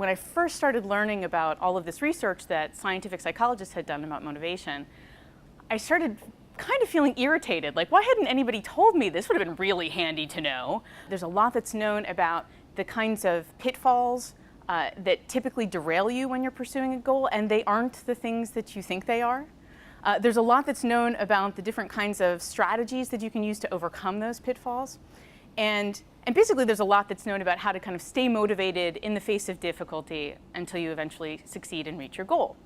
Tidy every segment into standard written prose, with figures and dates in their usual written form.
when I first started learning about all of this research that scientific psychologists had done about motivation, I started kind of feeling irritated. Like, why hadn't anybody told me? This would have been really handy to know. There's a lot that's known about the kinds of pitfalls that typically derail you when you're pursuing a goal, and they aren't the things that you think they are. There's a lot that's known about the different kinds of strategies that you can use to overcome those pitfalls. And basically, there's a lot that's known about how to kind of stay motivated in the face of difficulty until you eventually succeed and reach your goal.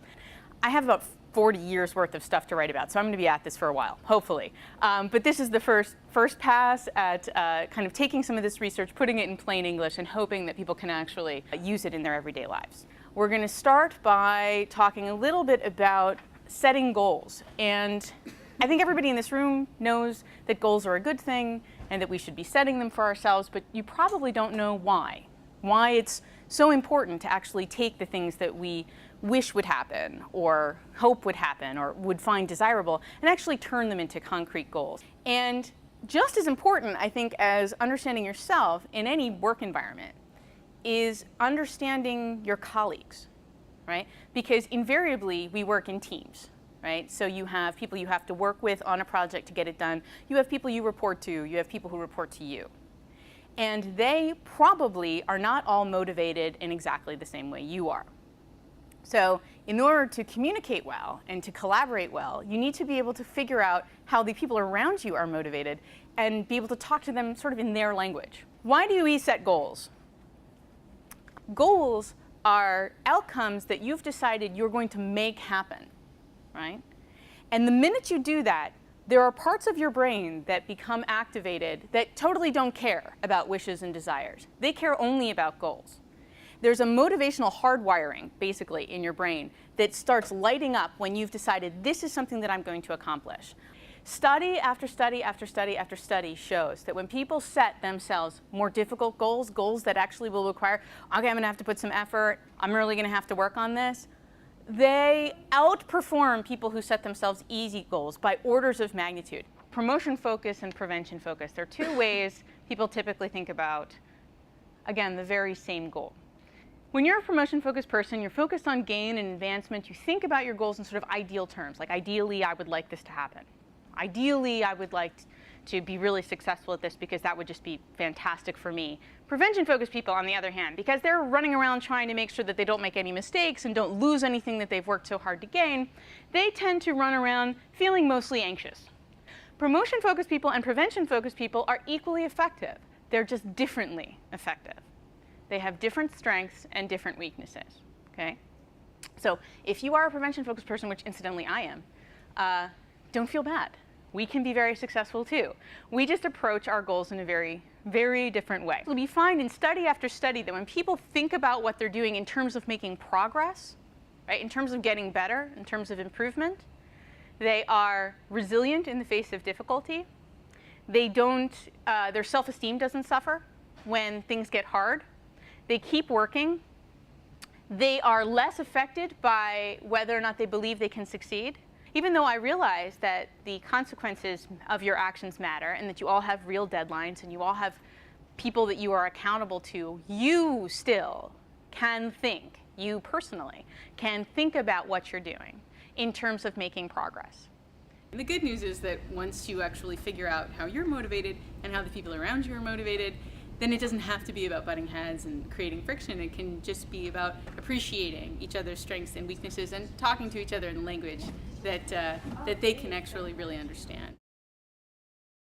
I have about 40 years worth of stuff to write about, so I'm going to be at this for a while, hopefully. But this is the first pass at kind of taking some of this research, putting it in plain English, and hoping that people can actually use it in their everyday lives. We're going to start by talking a little bit about setting goals. And I think everybody in this room knows that goals are a good thing and that we should be setting them for ourselves, but you probably don't know why. Why it's so important to actually take the things that we wish would happen or hope would happen or would find desirable and actually turn them into concrete goals. And just as important, I think, as understanding yourself in any work environment is understanding your colleagues, right? Because invariably we work in teams, right? So you have people you have to work with on a project to get it done. You have people you report to. You have people who report to you. And they probably are not all motivated in exactly the same way you are. So in order to communicate well and to collaborate well, you need to be able to figure out how the people around you are motivated and be able to talk to them sort of in their language. Why do we set goals? Goals are outcomes that you've decided you're going to make happen, right? And the minute you do that, there are parts of your brain that become activated that totally don't care about wishes and desires. They care only about goals. There's a motivational hardwiring, basically, in your brain that starts lighting up when you've decided this is something that I'm going to accomplish. Study after study after study after study shows that when people set themselves more difficult goals, goals that actually will require, okay, I'm going to have to put some effort, I'm really going to have to work on this, they outperform people who set themselves easy goals by orders of magnitude. Promotion focus and prevention focus. There are two ways people typically think about, again, the very same goal. When you're a promotion-focused person, you're focused on gain and advancement. You think about your goals in sort of ideal terms, like ideally I would like this to happen. Ideally, I would like to be really successful at this because that would just be fantastic for me. Prevention-focused people, on the other hand, because they're running around trying to make sure that they don't make any mistakes and don't lose anything that they've worked so hard to gain, they tend to run around feeling mostly anxious. Promotion-focused people and prevention-focused people are equally effective. They're just differently effective. They have different strengths and different weaknesses, okay? So if you are a prevention-focused person, which incidentally I am, don't feel bad. We can be very successful too. We just approach our goals in a very, very different way. So we find in study after study that when people think about what they're doing in terms of making progress, right, in terms of getting better, in terms of improvement, they are resilient in the face of difficulty. They don't, their self-esteem doesn't suffer when things get hard. They keep working. They are less affected by whether or not they believe they can succeed. Even though I realize that the consequences of your actions matter and that you all have real deadlines and you all have people that you are accountable to, you still can think, you personally, can think about what you're doing in terms of making progress. And the good news is that once you actually figure out how you're motivated and how the people around you are motivated, then it doesn't have to be about butting heads and creating friction. It can just be about appreciating each other's strengths and weaknesses and talking to each other in language that they can actually really understand.